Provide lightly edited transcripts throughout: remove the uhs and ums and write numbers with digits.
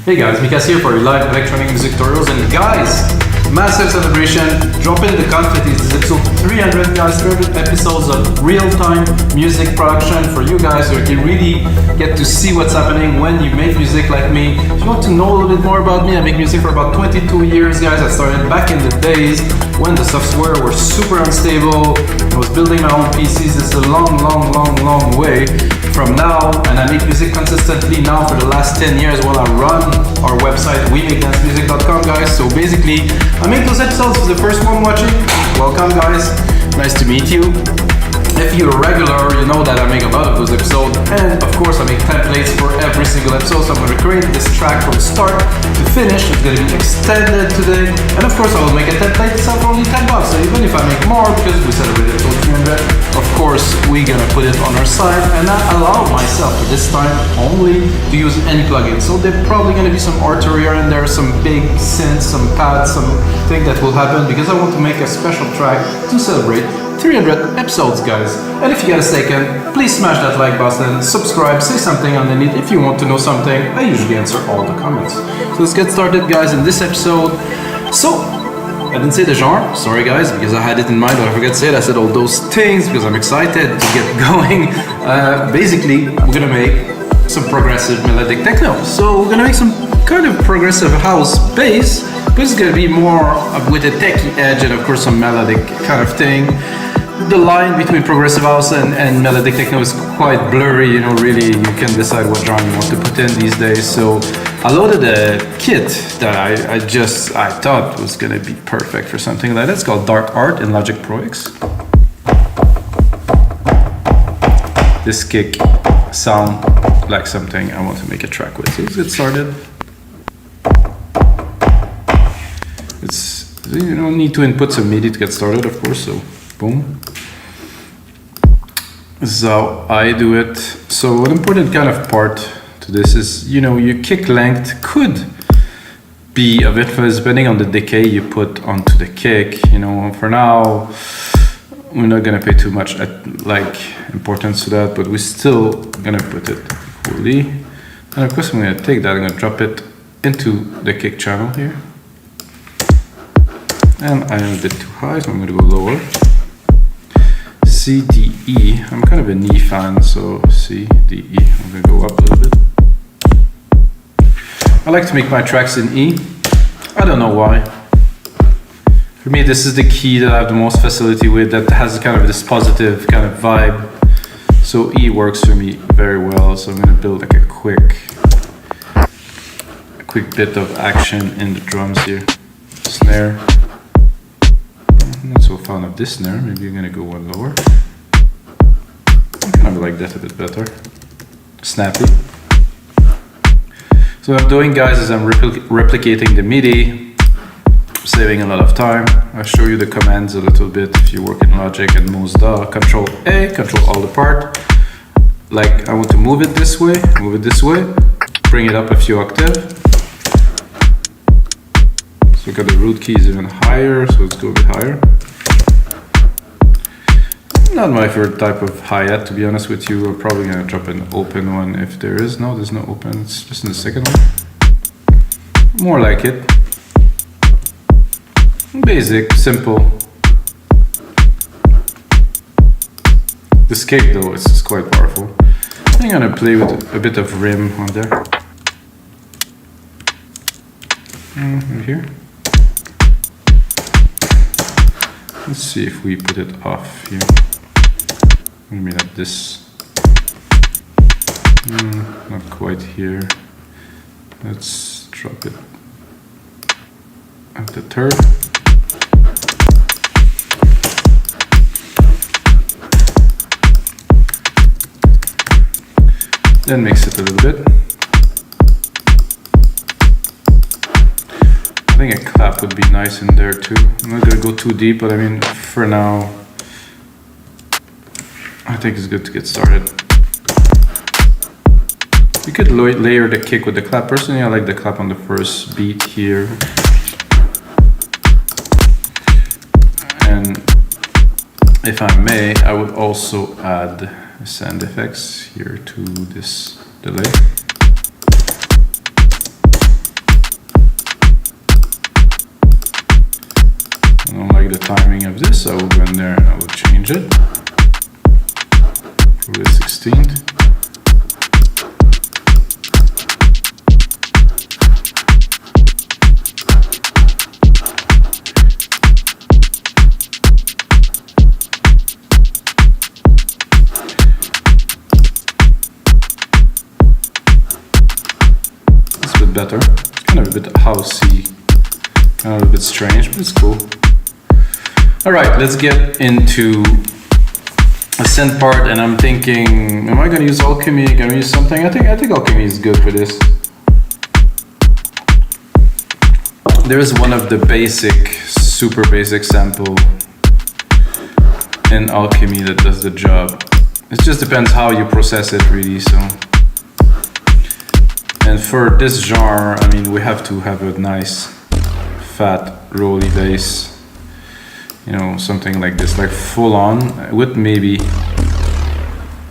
Hey guys, Mikas here for your live electronic music tutorials, and guys, massive celebration, drop in the confetti. This is episode 300 guys, 300 episodes of real-time music production for you guys, so you can really get to see what's happening when you make music like me. If you want to know a little bit more about me, I make music for about 22 years guys. I started back in the days when the software were super unstable. I was building my own PCs. It's a long way from now, and I make music consistently now for the last 10 years while I run our website wemakedancemusic.com guys. So basically I make those episodes. For the first one watching, welcome guys, nice to meet you. If you're a regular, you know that I make a lot of those episodes, and of course I make templates for every single episode. So I'm going to create this track from start to finish. It's going to be extended today, and of course I will make a template itself for only $10. So even if I make more, because we celebrated episode 300, of course we're going to put it on our site, and I allow myself for this time only to use any plugin. So there's probably going to be some Arpeggiator in there, some big synths, some pads, something that will happen because I want to make a special track to celebrate 300 episodes guys. And if you get a second, please smash that like button, subscribe, say something underneath if you want to know something. I usually answer all the comments. So let's get started guys in this episode. So I didn't say the genre, sorry guys, because I had it in mind, but I forgot to say it. I said all those things because I'm excited to get going. Basically we're gonna make some progressive melodic techno. So we're gonna make some kind of progressive house bass, but it's gonna be more with a techie edge and of course some melodic kind of thing. The line between progressive house and melodic techno is quite blurry, you know, really you can decide what genre you want to put in these days. So I loaded a kit that I thought was gonna be perfect for something like that. It's called Dark Art in Logic Pro X. This kick sound like something I want to make a track with. So let's get started. You don't need to input some MIDI to get started, of course, so boom. This is how I do it. So an important kind of part to this is, you know, your kick length could be of influence depending on the decay you put onto the kick. You know, for now, we're not gonna pay too much importance to that, but we're still gonna put it equally. And of course I'm gonna take that, I'm gonna drop it into the kick channel here. And I am a bit too high, so I'm going to go lower. C, D, E. I'm kind of an E fan, so C, D, E. I'm going to go up a little bit. I like to make my tracks in E. I don't know why. For me, this is the key that I have the most facility with, that has kind of this positive kind of vibe. So E works for me very well. So I'm going to build like a quick bit of action in the drums here. Snare. I'm not so fond of this snare, maybe you're gonna go one lower. I kind of like that a bit better. Snappy. So what I'm doing guys is I'm replicating the MIDI, saving a lot of time. I'll show you the commands a little bit if you work in Logic and most DAW. Control A, control all the part. Like I want to move it this way, bring it up a few octaves. So got the root keys even higher, so let's go a bit higher. Not my favorite type of hi-hat, to be honest with you. I'm probably gonna drop an open one if there is. No, there's no open, it's just in the second one. More like it. Basic, simple. This kick though is quite powerful. I'm gonna play with a bit of rim on there. Right here. Let's see if we put it off here. Maybe like this. Not quite here. Let's drop it at the third. Then mix it a little bit. I think a clap would be nice in there too. I'm not gonna go too deep, but I mean, for now, I think it's good to get started. You could layer the kick with the clap. Personally, I like the clap on the first beat here. And if I may, I would also add sound effects here to this delay. the timing of this, I will go in there and I will change it for the 16th. Better. It's kind of a bit housey, kind of a bit strange, but it's cool. Alright, let's get into a synth part, and I'm thinking, am I gonna use Alchemy? Gonna use something? I think Alchemy is good for this. There is one of the basic, super basic sample in Alchemy that does the job. It just depends how you process it really, so. And for this genre, I mean, we have to have a nice, fat, rolly bass. You know, something like this, like full on, with maybe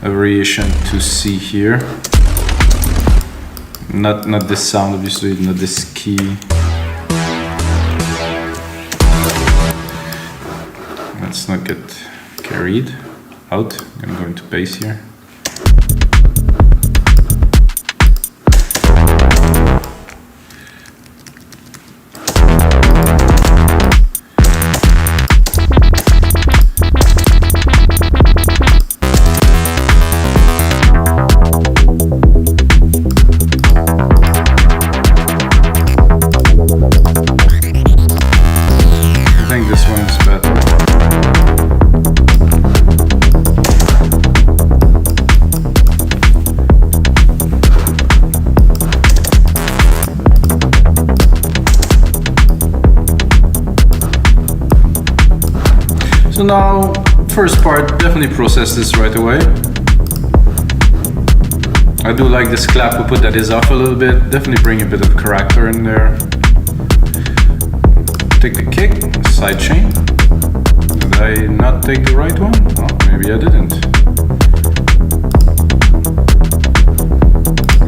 a variation to C here. Not this sound, obviously, not this key. Let's not get carried out. I'm gonna go into bass here. So now, first part, definitely process this right away. I do like this clap output that is off a little bit, definitely bring a bit of character in there. Take the kick, side chain. Did I not take the right one? Oh, maybe I didn't.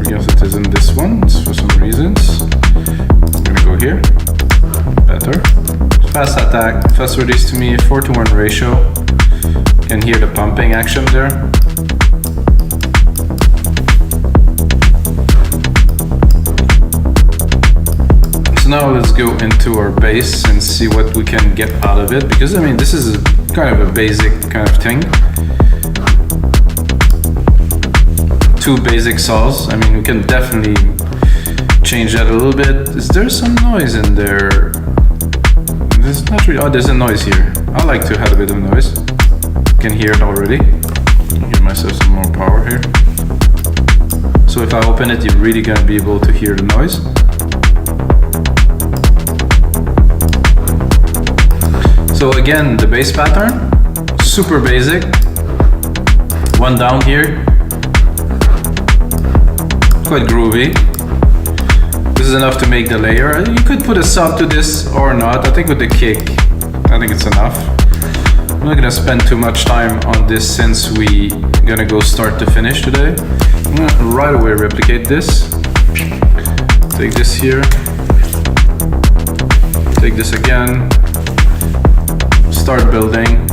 Yes, it is in this one, for some reasons. I'm gonna go here, better. Fast attack, fast release to me, 4:1 ratio. Can hear the pumping action there. So now let's go into our bass and see what we can get out of it, because I mean this is kind of a basic kind of thing. Two basic saws. I mean we can definitely change that a little bit. Is there some noise in there? There's not really, oh, there's a noise here. I like to have a bit of noise. You can hear it already. I'll give myself some more power here. So if I open it, you're really gonna be able to hear the noise. So again, the bass pattern, super basic. One down here. Quite groovy. This is enough to make the layer. You could put a sub to this or not. I think with the kick, I think it's enough. I'm not gonna spend too much time on this since we gonna go start to finish today. I'm gonna right away replicate this. Take this here. Take this again. Start building.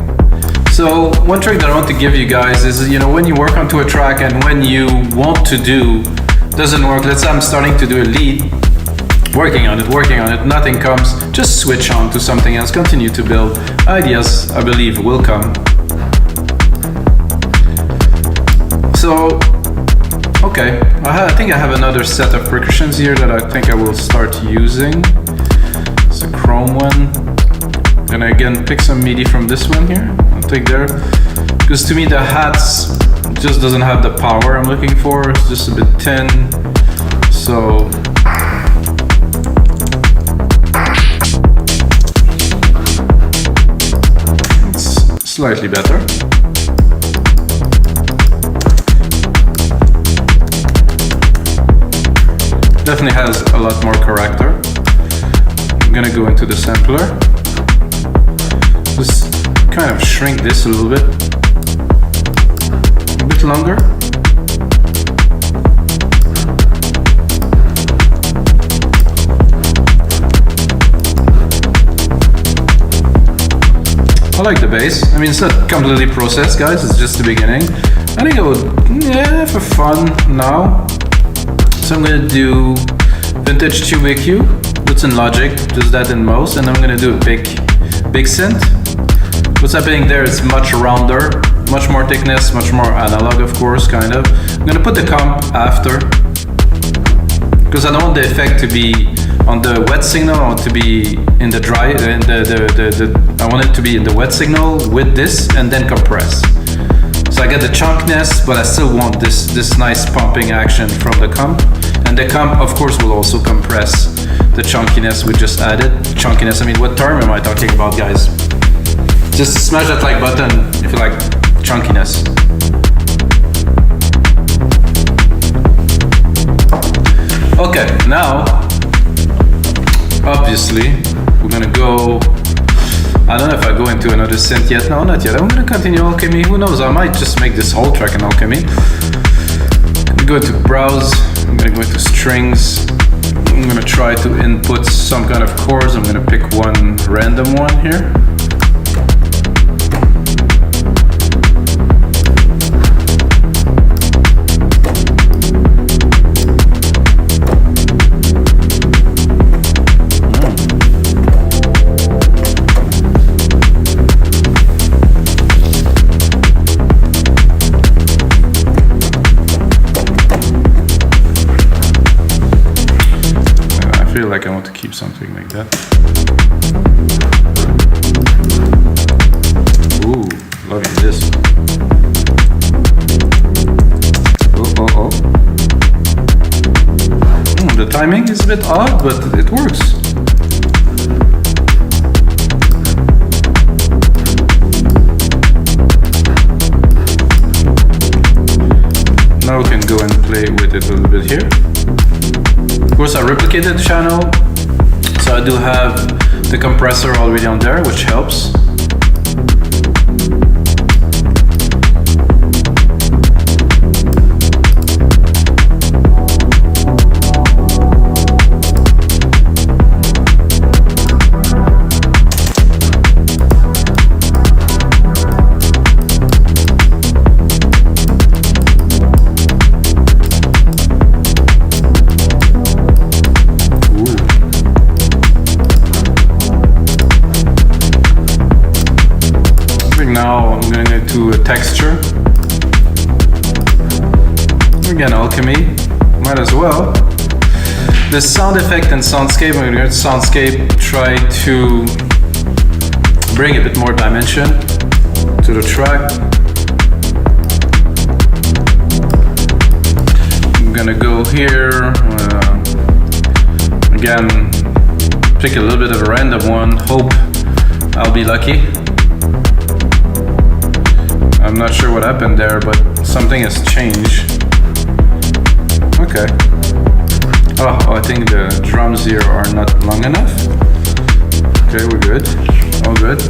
So one trick that I want to give you guys is, you know, when you work onto a track and when you want to do doesn't work. Let's say I'm starting to do a lead, working on it, nothing comes, just switch on to something else, continue to build. Ideas, I believe, will come. So, okay, I think I have another set of percussions here that I think I will start using. It's a chrome one. And again, pick some MIDI from this one here, I'll take there. Because to me the hats just doesn't have the power I'm looking for, it's just a bit thin. So it's slightly better. Definitely has a lot more character. I'm gonna go into the sampler. Just kind of shrink this a little bit. A bit longer. like the bass. I mean, it's not completely processed, guys. It's just the beginning. I think I would, yeah, for fun now. So I'm gonna do vintage tube EQ. That's in Logic. Does that in most, and I'm gonna do a big synth. What's happening there is much rounder, much more thickness, much more analog, of course, kind of. I'm gonna put the comp after, because I don't want the effect to be on the wet signal. I want to be in the dry, I want it to be in the wet signal with this, and then compress. So I get the chunkness, but I still want this nice pumping action from the comp. And the comp, of course, will also compress the chunkiness we just added. Chunkiness, I mean, what term am I talking about, guys? Just smash that like button if you like chunkiness. Okay, now, obviously, we're gonna go, I don't know if I go into another synth yet. No, not yet. I'm gonna continue Alchemy. Who knows, I might just make this whole track in Alchemy. I'm gonna go into Browse. I'm gonna go into Strings. I'm gonna try to input some kind of chords. I'm gonna pick one random one here. Like I want to keep something like that. Ooh, loving this. Oh. The timing is a bit odd, but it works. Now we can go and play with it a little bit here. Of course, I replicated the channel, so I do have the compressor already on there, which helps. Now I'm going to go to a texture. Again, Alchemy, might as well. The sound effect and soundscape, I'm going to go to soundscape, try to bring a bit more dimension to the track. I'm going to go here, again, pick a little bit of a random one, hope I'll be lucky. I'm not sure what happened there, but something has changed. Okay. Oh, I think the drums here are not long enough. Okay, we're good. All good.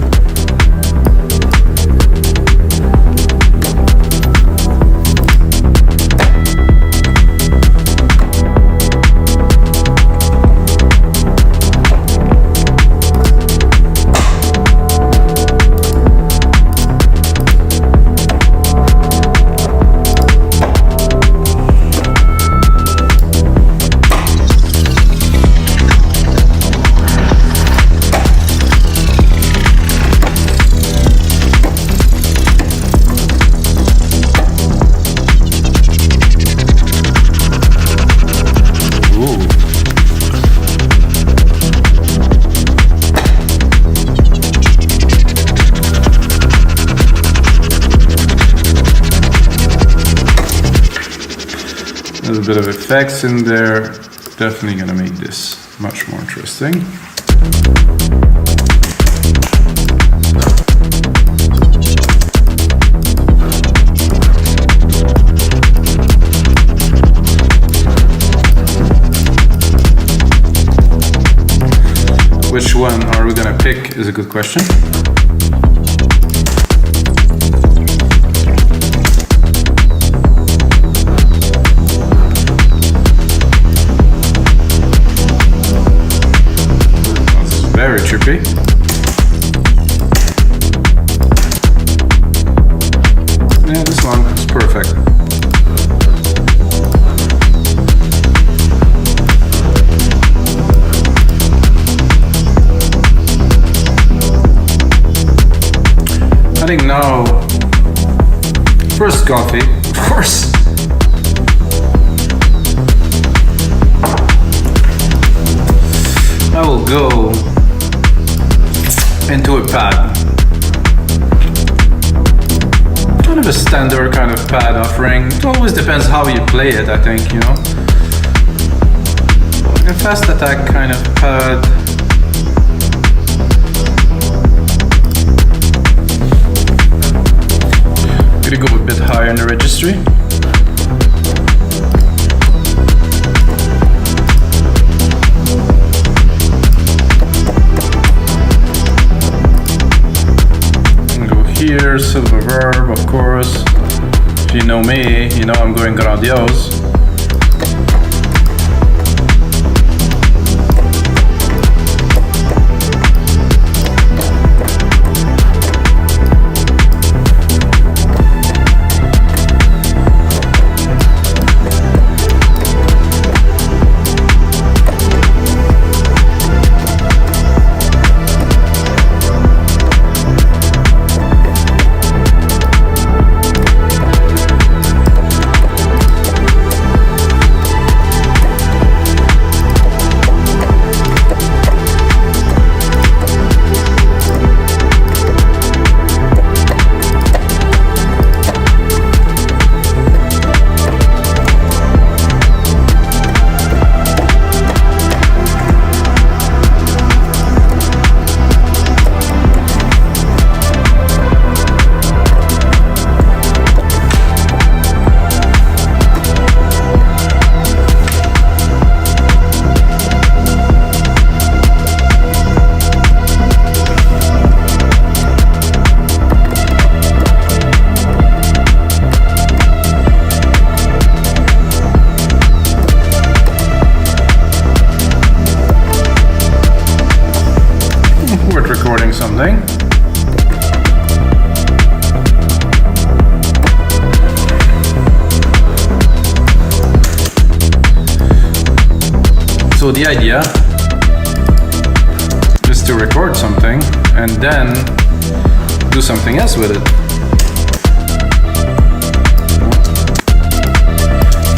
A bit of effects in there, definitely gonna make this much more interesting. Which one are we gonna pick is a good question. Very trippy. I think now, first coffee, of course. I will go into a pad. Kind of a standard kind of pad offering. It always depends how you play it, I think, you know. A fast attack kind of pad. Gonna go a bit higher in the registry. And go here, silver verb, of course. If you know me, you know I'm going grandiose. Recording something. So the idea is to record something and then do something else with it.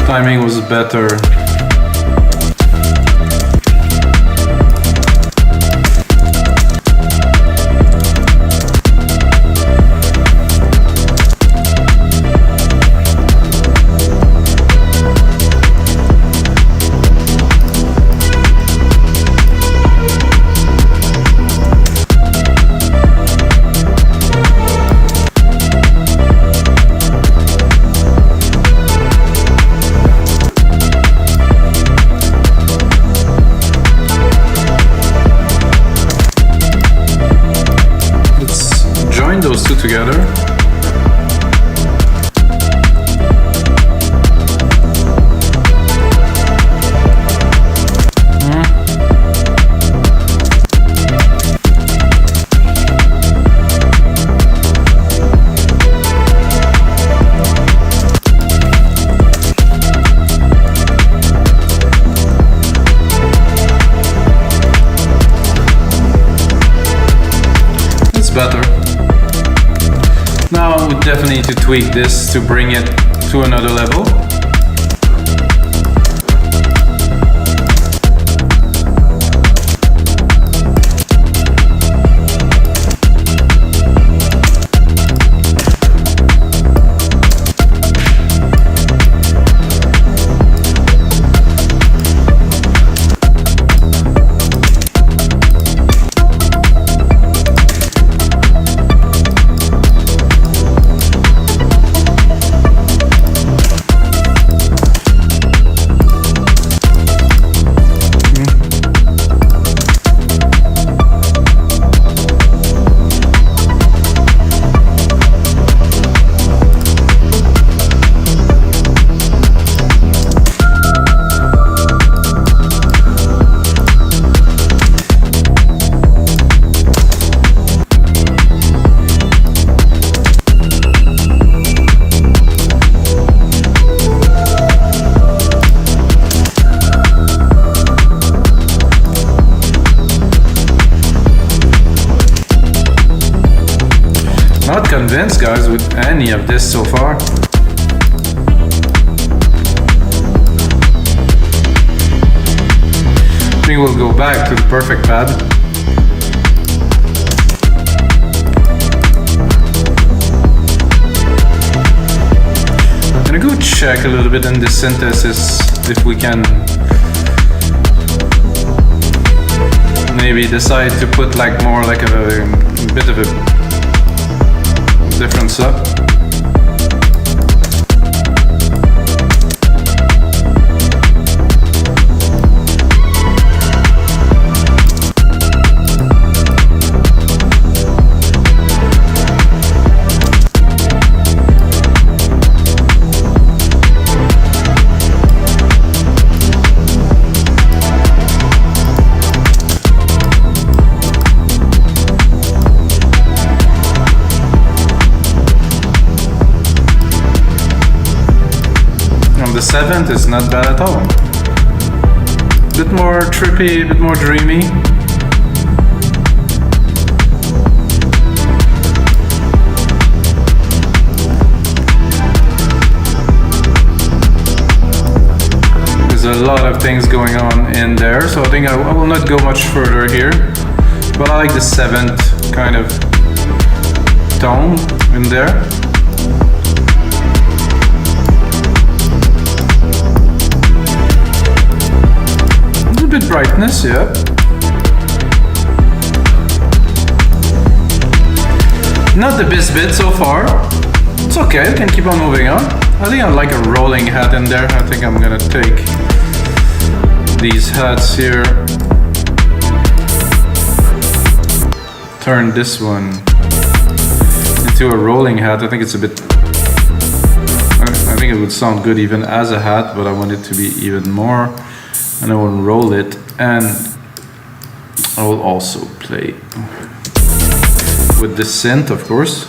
Timing was better. Those two together. It's better. Now we definitely need to tweak this to bring it to another level. convinced, guys, with any of this so far. I think we'll go back to the perfect pad. I'm gonna go check a little bit in the synthesis if we can maybe decide to put like more like a bit of a difference up. The 7th is not bad at all. Bit more trippy, bit more dreamy. There's a lot of things going on in there, so I think I will not go much further here. But I like the 7th kind of tone in there. Bit brightness, yeah. Not the best bit so far. It's okay, we can keep on moving on. I think I like a rolling hat in there. I think I'm gonna take these hats here. Turn this one into a rolling hat. I think it's a bit... I think it would sound good even as a hat, but I want it to be even more. And I will roll it, and I will also play with the synth, of course.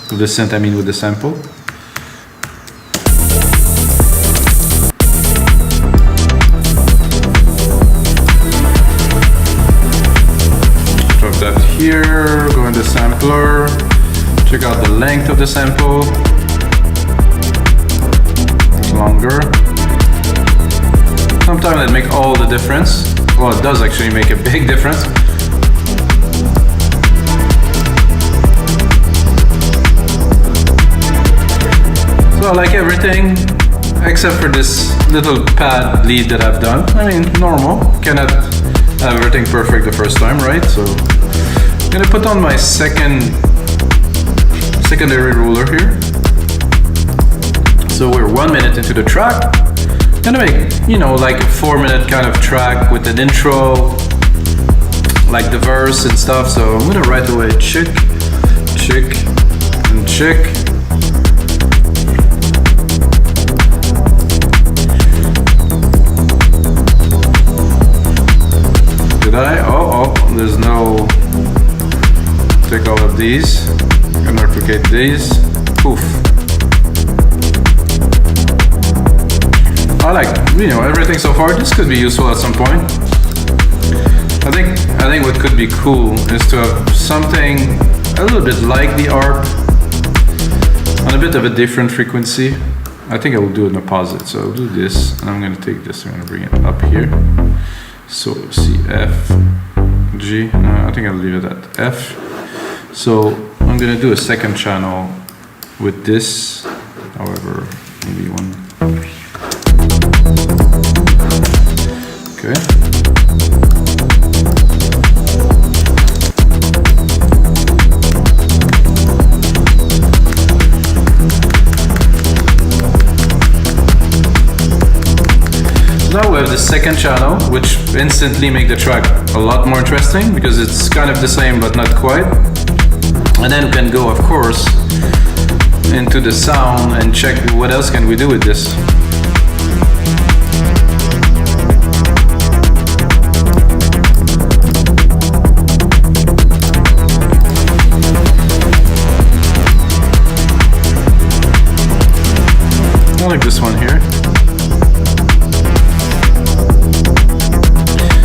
With the synth, I mean with the sample. Drop that here, go in the sampler, check out the length of the sample. It's longer. Sometimes it makes all the difference. Well, it does actually make a big difference. So I like everything except for this little pad lead that I've done. I mean, normal. Cannot have everything perfect the first time, right? So I'm gonna put on my secondary ruler here. So we're 1 minute into the track. Gonna make, you know, like a 4-minute kind of track with an intro, like the verse and stuff. So I'm gonna right away chick, chick, and chick. Did I? Oh, there's no. Take all of these and replicate these. Poof. I like, you know, everything so far. This could be useful at some point. I think what could be cool is to have something a little bit like the ARP on a bit of a different frequency. I think I will do it in opposite. So I'll do this, and I'm going to take this. I'm going to bring it up here. So C, F, G. No, I think I'll leave it at F. So I'm going to do a second channel with this. However, maybe one. Okay. Now we have the second channel, which instantly make the track a lot more interesting because it's kind of the same but not quite. And then we can go, of course, into the sound and check what else can we do with this. I like this one here.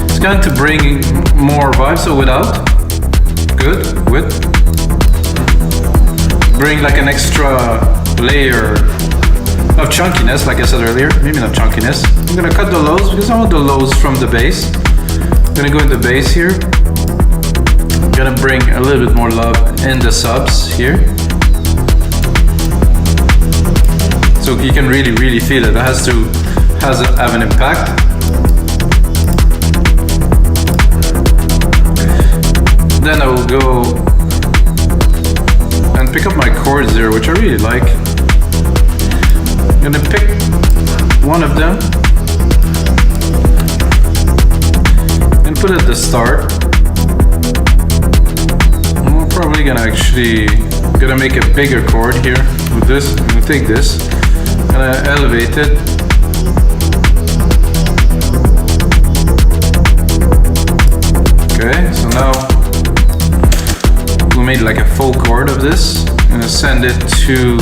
It's going to bring more vibes, so without. Good, with. bring like an extra layer of chunkiness, like I said earlier. Maybe not chunkiness. I'm gonna cut the lows because I want the lows from the bass. I'm gonna go in the bass here. I'm gonna bring a little bit more love in the subs here. So you can really feel it. It has to have an impact. Then I will go and pick up my chords here, which I really like. I'm gonna pick one of them and put it at the start. I'm probably gonna make a bigger chord here with this. I'm gonna take this and elevate it. Okay, so now we made like a full chord of this. I'm gonna send it to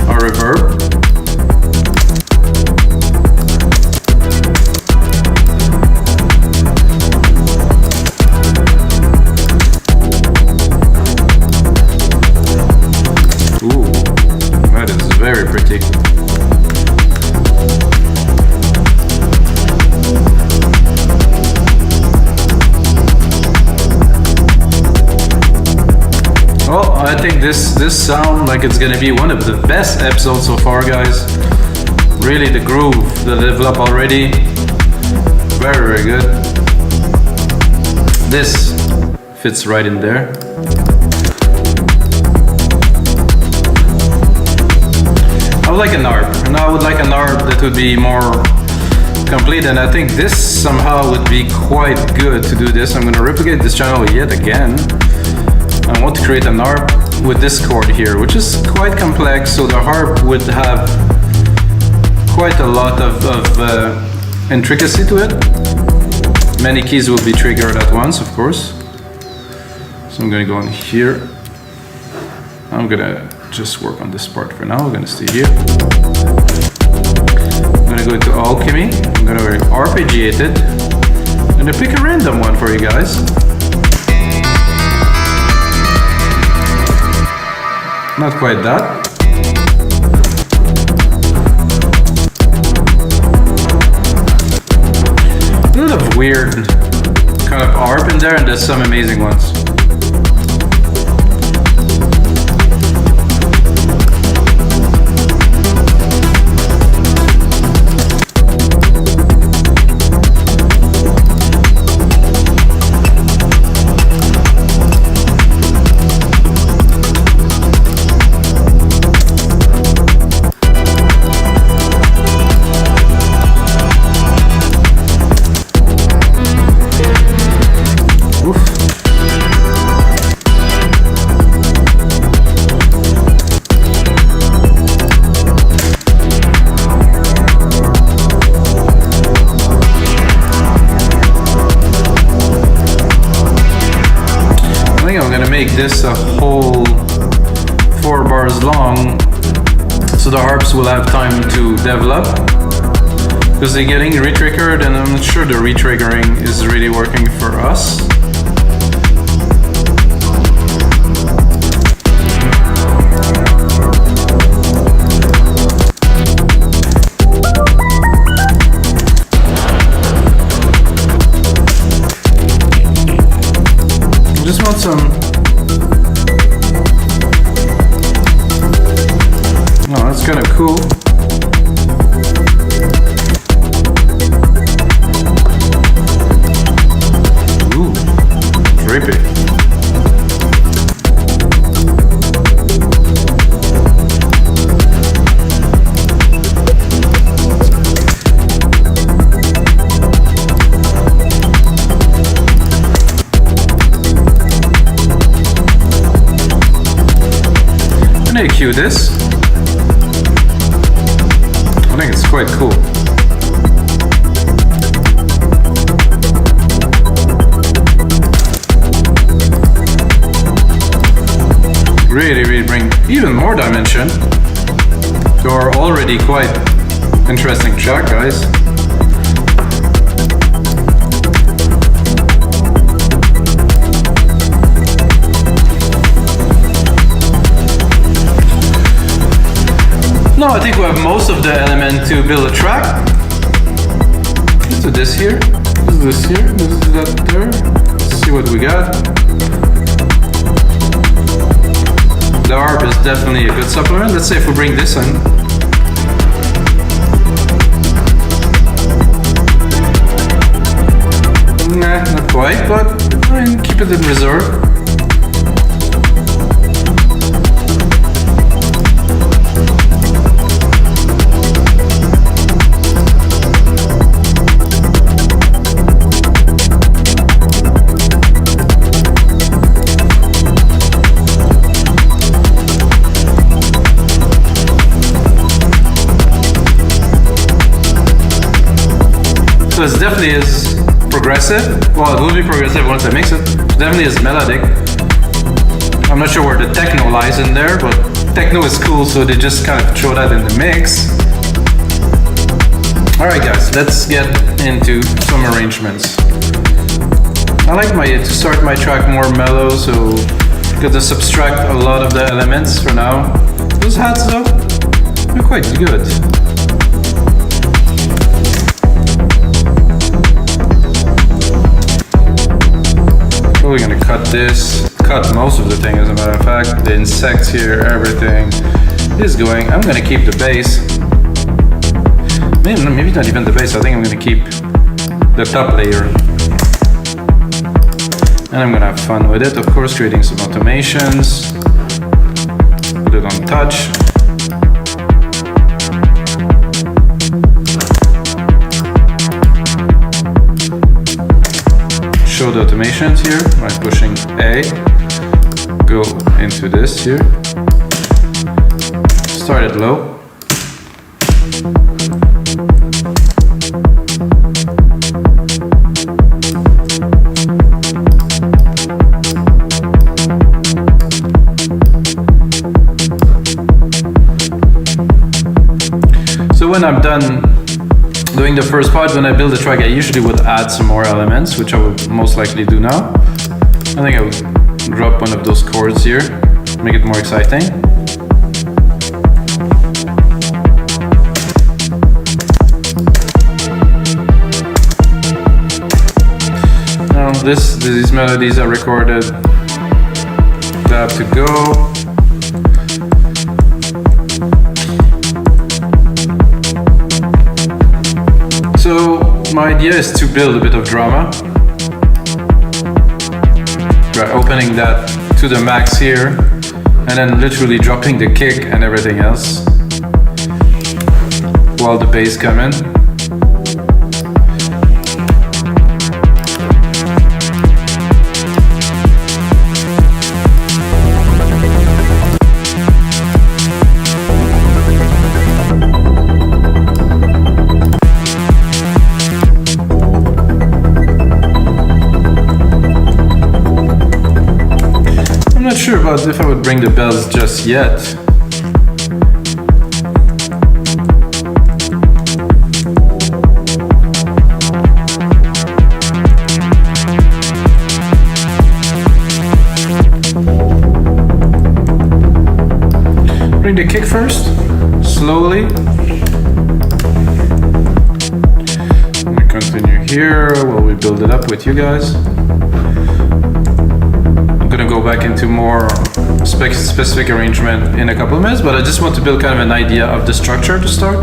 our reverb. Ooh, that is very pretty. Well, I think this sound like it's gonna be one of the best episodes so far, guys. Really, the groove that developed already, very good. This fits right in there. I would like an ARP, and I would like an ARP that would be more complete, and I think this somehow would be quite good to do this. I'm gonna replicate this channel yet again. I want to create an ARP with this chord here, which is quite complex, so the harp would have quite a lot of intricacy to it. Many keys will be triggered at once, of course. So I'm gonna go in here. I'm gonna just work on this part for now. We're gonna stay here. I'm gonna go into Alchemy. I'm gonna arpeggiate it. I'm gonna pick a random one for you guys. Not quite that. A little of weird kind of ARP in there, and there's some amazing ones. Make this a whole 4 bars long, so the harps will have time to develop, because they're getting re-triggered, and I'm not sure the re-triggering is really working for us. I just want some. Oh, that's kind of cool. Ooh, trippy. I'm gonna cue this. I think it's quite cool. Really bring even more dimension to our already quite interesting track, guys. now I think we have most of the element to build a track. Let's do this here. This is this here. This is that there. Let's see what we got. The ARP is definitely a good supplement. Let's say if we bring this in. Nah, not quite, but I mean, keep it in reserve. So it definitely is progressive. Well, it will be progressive once I mix it. Definitely is melodic. I'm not sure where the techno lies in there, but techno is cool, so they just kind of throw that in the mix. Alright guys, let's get into some arrangements. I like to start my track more mellow, so get to subtract a lot of the elements for now. Those hats though, they're quite good. We're gonna cut most of the thing, as a matter of fact. The insects here, everything is going. I'm gonna keep the bass. Maybe not even the bass, I think I'm gonna keep the top layer. And I'm gonna have fun with it, of course, creating some automations. Put it on touch. Show the automations here by pushing A, go into this here, start it low, so when I'm done doing the first part, when I build a track, I usually would add some more elements, which I would most likely do now. I think I would drop one of those chords here, make it more exciting. Now these melodies are recorded. They have to go. So my idea is to build a bit of drama by opening that to the max here and then literally dropping the kick and everything else while the bass come in. I'm not sure about if I would bring the bells just yet. Bring the kick first, slowly. We continue here while we build it up with you guys. Go back into more specific arrangement in a couple of minutes, but I just want to build kind of an idea of the structure to start.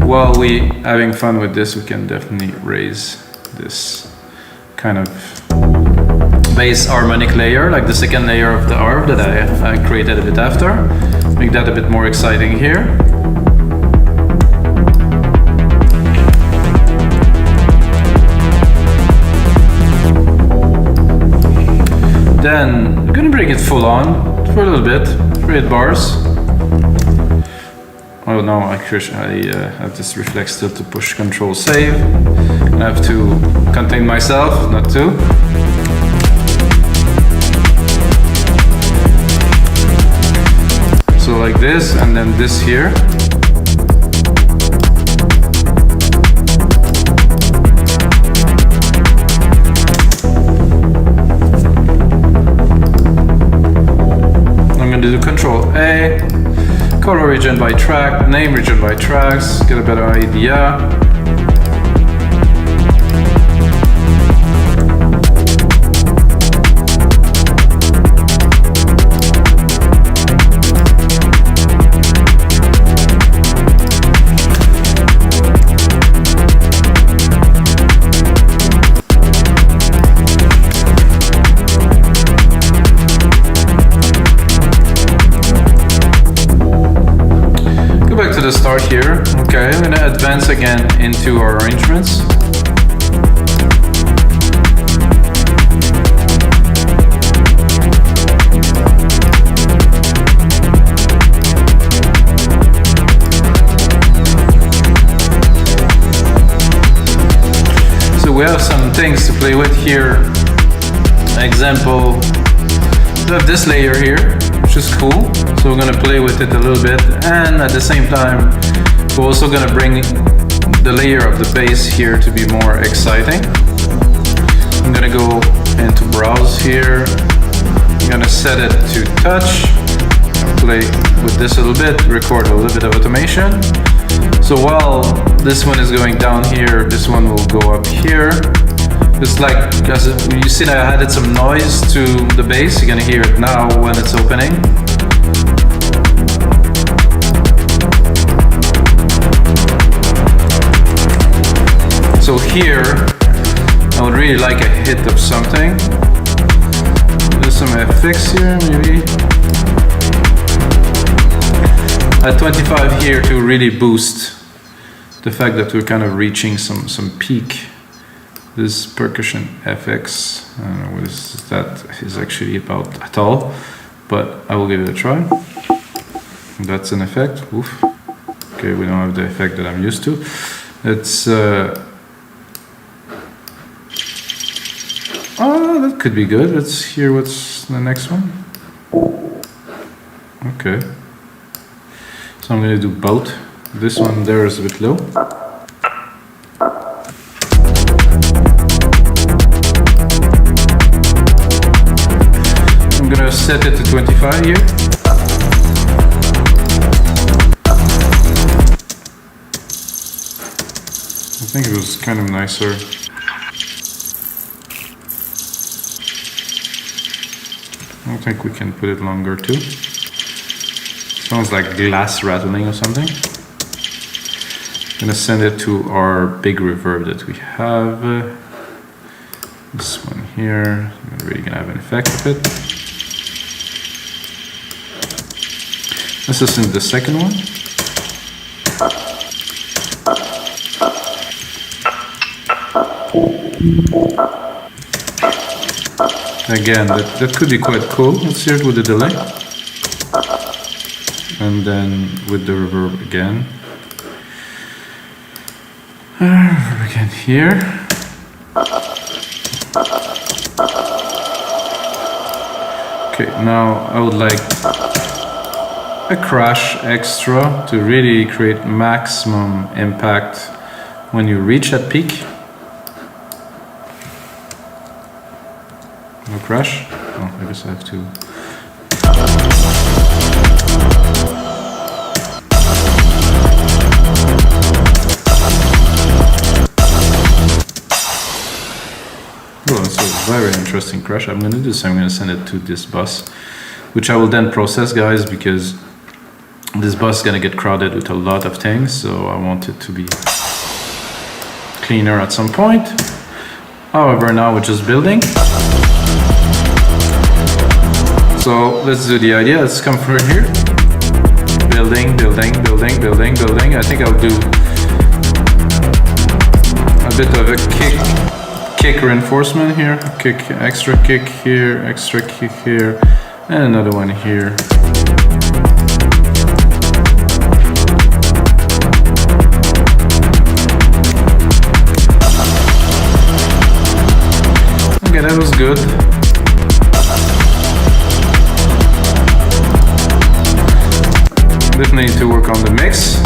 While we having fun with this, we can definitely raise this kind of bass harmonic layer, like the second layer of the ARP that I created a bit after. Make that a bit more exciting here. Then I'm gonna bring it full on for a little bit, 3 bars. Oh no, I have this reflex still to push Control Save. I have to contain myself, not to. So like this, and then this here. region by track, name region by tracks, get a better idea. Start here. Okay, I'm gonna advance again into our arrangements. So we have some things to play with here. Example, we have this layer here, which is cool. So we're gonna play with it a little bit, and at the same time, we're also gonna bring the layer of the bass here to be more exciting. I'm gonna go into browse here. I'm gonna set it to touch. Play with this a little bit, record a little bit of automation. So while this one is going down here, this one will go up here. It's like, because you see that I added some noise to the bass, you're gonna hear it now when it's opening. So here, I would really like a hit of something. There's some effects here, maybe. At 25 here to really boost the fact that we're kind of reaching some peak. This percussion FX, I don't know what that is actually about at all, but I will give it a try. That's an effect. Oof. Okay, we don't have the effect that I'm used to. It's oh, that could be good. Let's hear what's the next one. Okay. So I'm gonna do both. This one there is a bit low. I'm gonna set it to 25 here. I think it was kind of nicer. I think we can put it longer too. Sounds like glass rattling or something. I'm gonna send it to our big reverb that we have. This one here. I'm really gonna have an effect of it. Let's listen to the second one. Again, that could be quite cool. Let's hear it with the delay. And then with the reverb again. Reverb again here. Okay, now I would like a crash extra to really create maximum impact when you reach that peak. No crash? Oh, I guess I have to. Oh, that's a very interesting crash. I'm going to do this. I'm going to send it to this bus, which I will then process, guys, because this bus is going to get crowded with a lot of things. So I want it to be cleaner at some point. However, now we're just building. So let's do the idea. Let's come through here. Building, building, building, building, building. I think I'll do a bit of a kick reinforcement here. Kick, extra kick here, extra kick here, and another one here. Okay, that was good. Definitely need to work on the mix.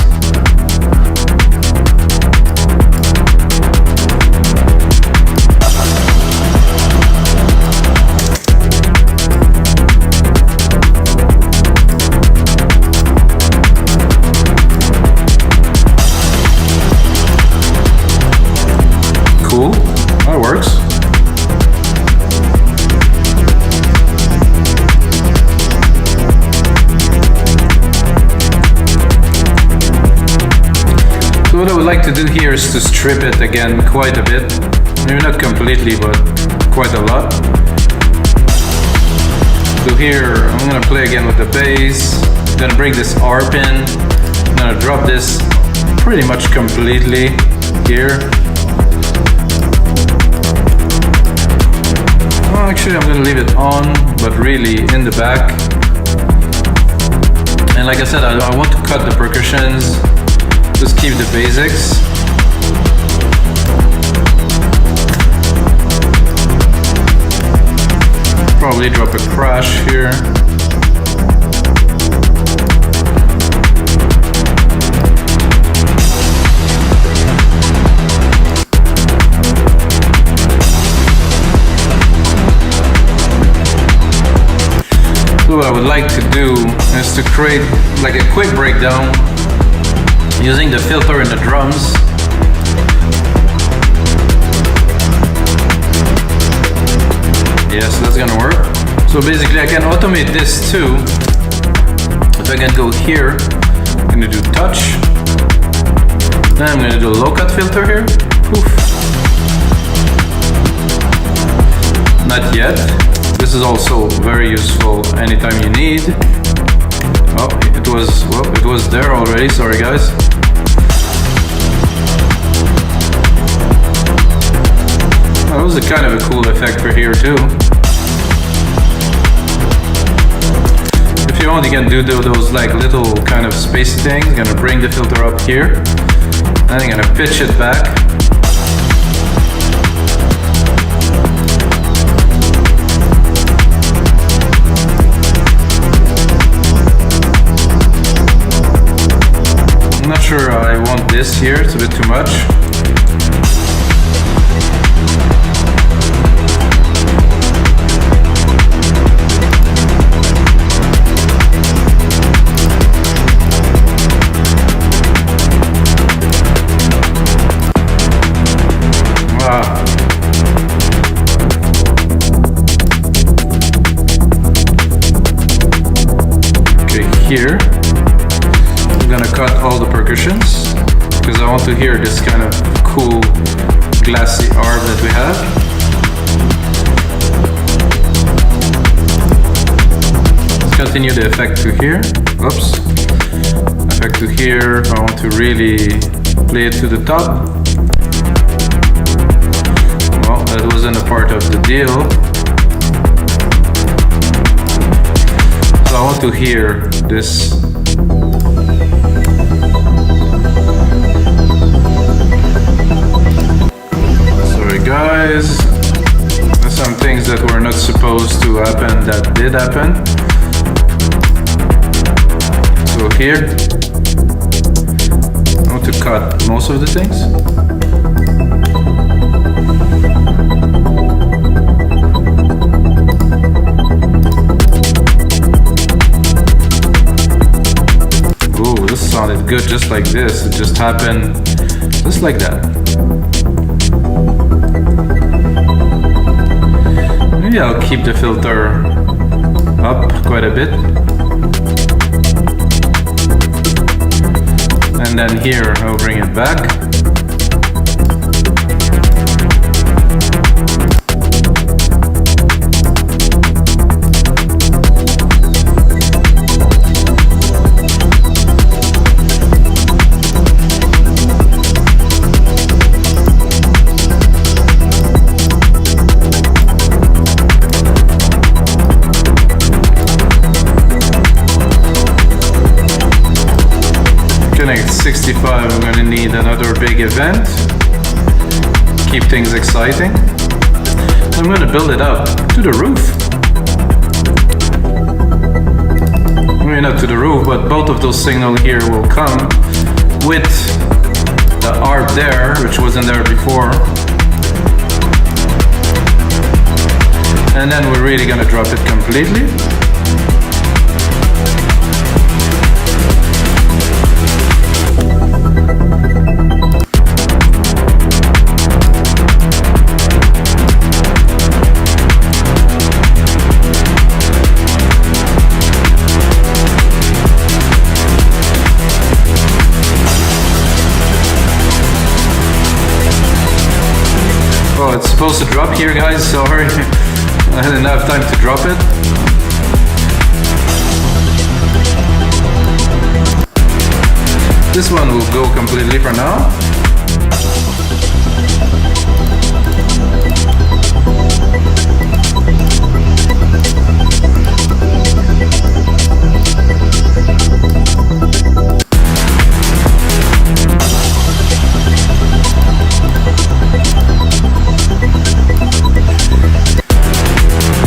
I would like to do here is to strip it again quite a bit. Maybe not completely, but quite a lot. So here, I'm gonna play again with the bass. I'm gonna bring this ARP in. I'm gonna drop this pretty much completely here. Well, actually, I'm gonna leave it on, but really in the back. And like I said, I want to cut the percussions. Just keep the basics. Probably drop a crash here. So what I would like to do is to create like a quick breakdown using the filter in the drums. Yes, that's gonna work. So basically I can automate this too. If I can go here, I'm gonna do touch. Then I'm gonna do a low cut filter here. Poof. Not yet. This is also very useful anytime you need. Oh, it was there already, sorry guys. That was a kind of a cool effect for here too. If you want, you can do those like little kind of space things. I'm gonna bring the filter up here, and I'm gonna pitch it back. I'm not sure I want this here, it's a bit too much. Here, I'm gonna cut all the percussions because I want to hear this kind of cool glassy arp that we have. Let's continue the effect to here. Oops. Effect to here. I want to really play it to the top. Well, that wasn't a part of the deal. So I want to hear this. Sorry guys, there's some things that were not supposed to happen that did happen. So here, I want to cut most of the things. This sounded good just like this. It just happened just like that. Maybe I'll keep the filter up quite a bit. And then here I'll bring it back. At 65, I'm going to need another big event. Keep things exciting. I'm going to build it up to the roof. Maybe not to the roof, but both of those signals here will come with the ARP there, which wasn't there before. And then we're really going to drop it completely. Oh, it's supposed to drop here, guys. Sorry, I didn't have time to drop it. This one will go completely for now.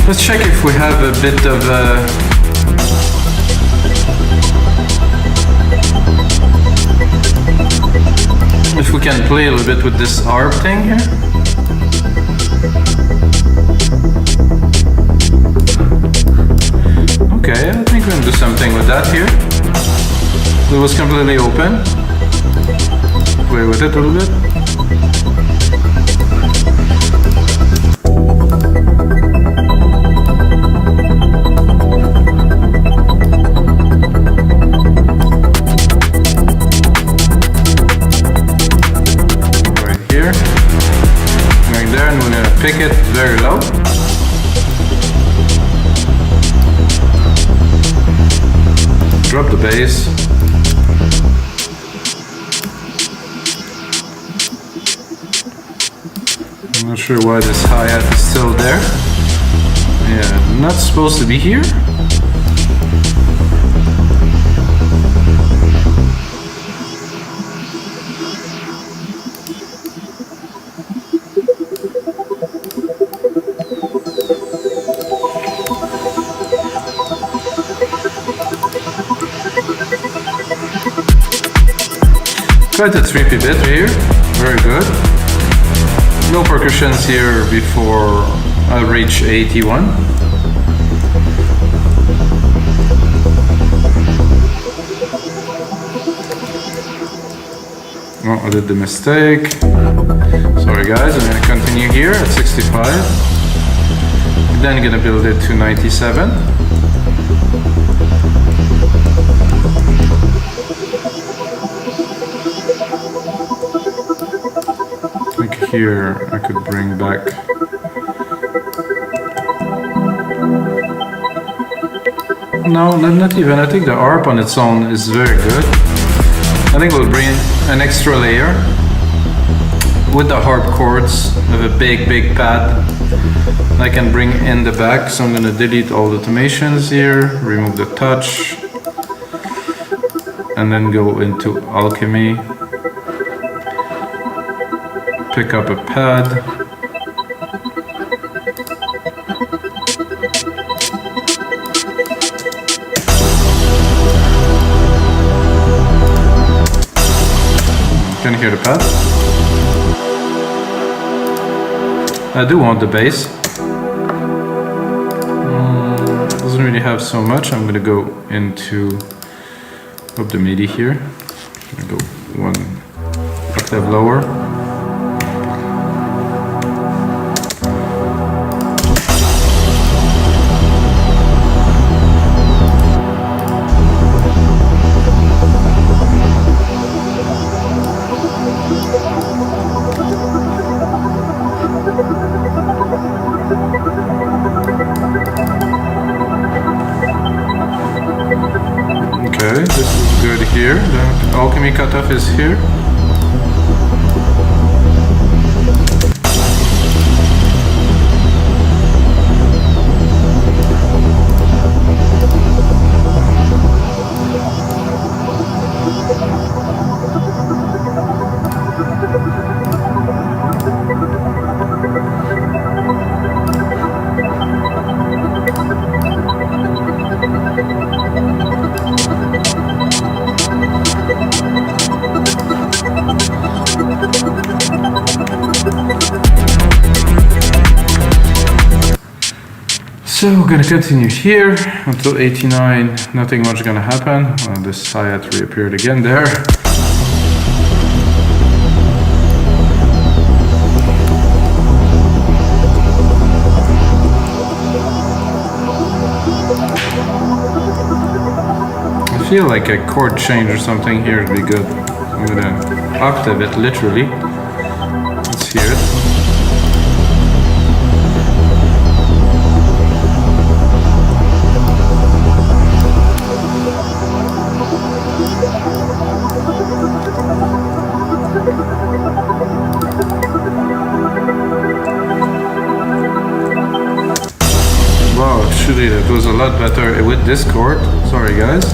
Let's check if we have a bit of if we can play a little bit with this ARP thing here. Okay, I think we can do something with that here. It was completely open. Play with it a little bit. Pick it very low. Drop the bass. I'm not sure why this hi-hat is still there. Yeah, not supposed to be here. Try the 3p bit here, very good. No percussions here before I reach 81. Oh, I did the mistake. Sorry guys, I'm gonna continue here at 65. Then gonna build it to 97. Here I could bring back no, not even. I think the ARP on its own is very good. I think we'll bring an extra layer with the harp chords of a big pad I can bring in the back. So I'm gonna delete all the automations here, remove the touch, and then go into Alchemy. Pick up a pad. Can you hear the pad? I do want the bass. Doesn't really have so much. I'm gonna go into up the MIDI here. I'm gonna go one octave lower. Okay, this is good here. The Alchemy cutoff is here. So we're gonna continue here until 89, nothing much gonna happen. This hi-hat reappeared again there. I feel like a chord change or something here would be good. I'm gonna octave it literally. Let's hear it. lot better with this chord. Sorry guys.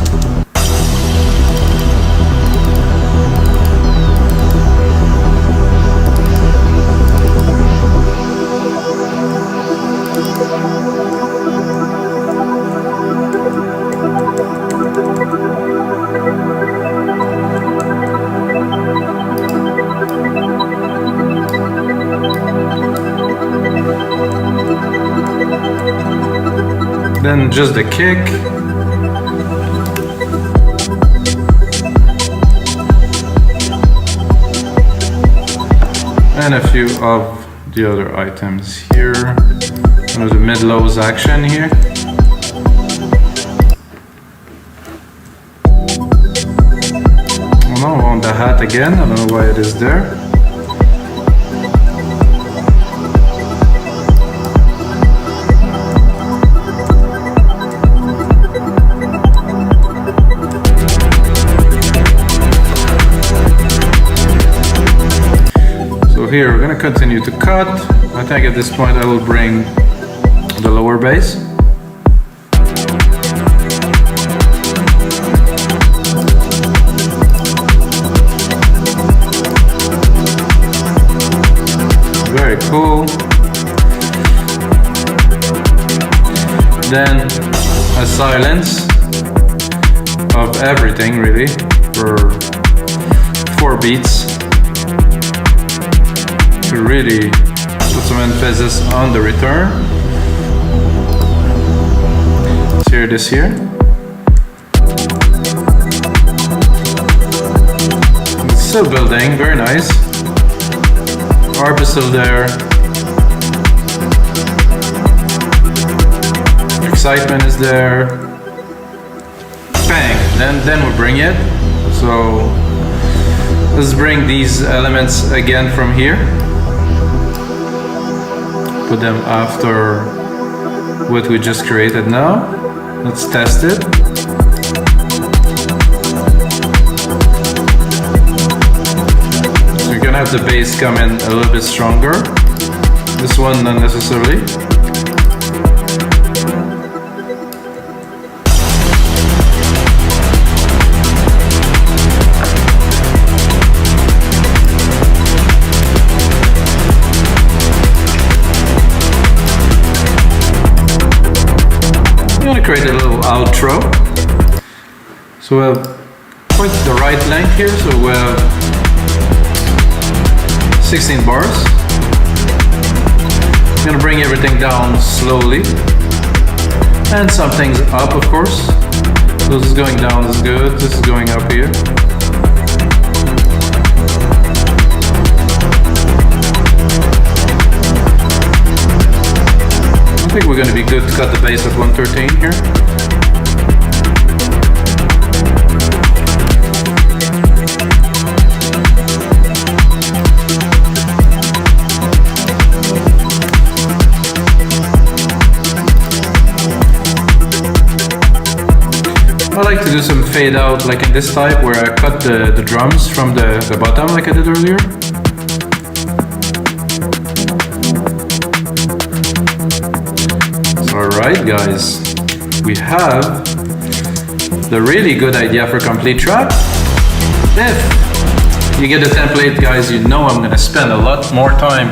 Then just the kick. And a few of the other items here. Another mid-lows action here. Oh no, on the hat again. I don't know why it is there. Here we're going to continue to cut. I think at this point I will bring the lower bass. Very cool. Then a silence of everything really for 4 beats. To really put some emphasis on the return. Let's hear this here. It's still building, very nice. Arp is still there. Excitement is there. Bang! Then we bring it. So let's bring these elements again from here. Put them after what we just created now. Let's test it. So you're gonna have the bass come in a little bit stronger. This one not necessarily. Create a little outro. So we'll point to the right length here, so we have 16 bars. I'm gonna bring everything down slowly and some things up, of course. So this is going down, this is good, this is going up here. I think we're going to be good to cut the bass at 113 here. I like to do some fade out like in this type where I cut the drums from the bottom like I did earlier. Alright guys, we have the really good idea for complete track. If you get the template guys, you know I'm gonna spend a lot more time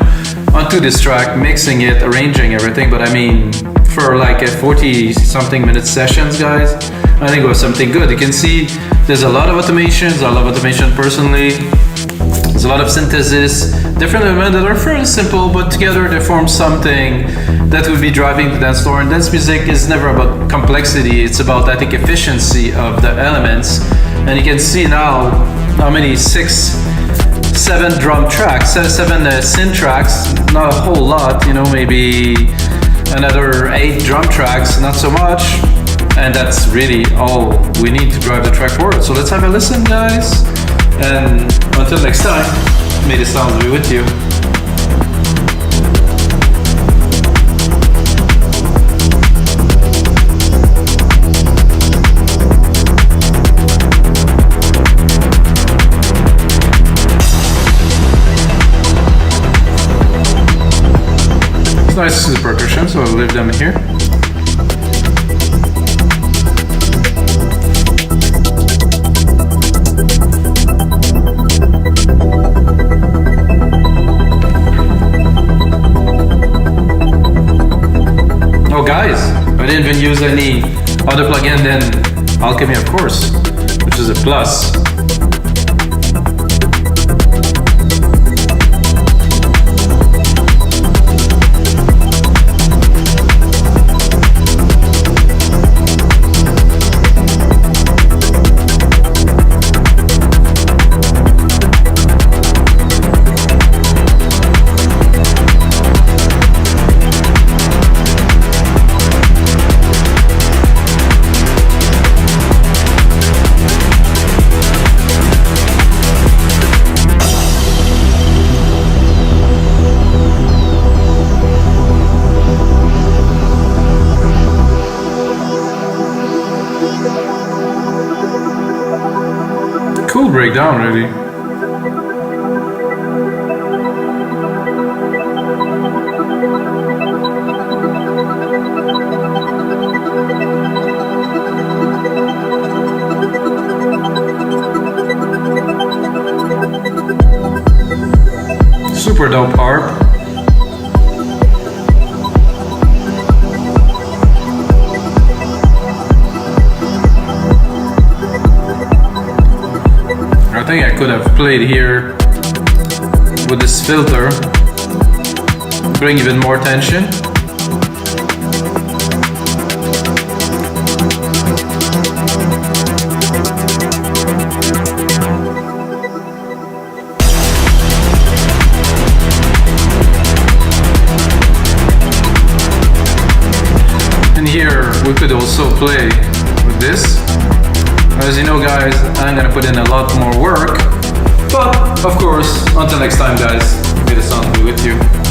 onto this track, mixing it, arranging everything, but I mean for like a 40 something minute sessions guys, I think it was something good. You can see there's a lot of automations. I love automation personally. There's a lot of synthesis, different elements that are fairly simple, but together they form something that will be driving the dance floor. And dance music is never about complexity, it's about, I think, efficiency of the elements. And you can see now how many 7 drum tracks, 7 synth tracks, not a whole lot, you know, maybe another 8 drum tracks, not so much. And that's really all we need to drive the track forward. So let's have a listen, guys. And until next time, may the sound be with you. It's nice to see the percussion, so I'll leave them here. use any other plugin than Alchemy, of course, which is a plus. Cool breakdown, really. Super dope harp. I think I could have played here with this filter, bring even more tension. And here we could also play with this. As you know, guys, I'm gonna put in a lot more work, but of course, until next time, guys, may the sound be with you.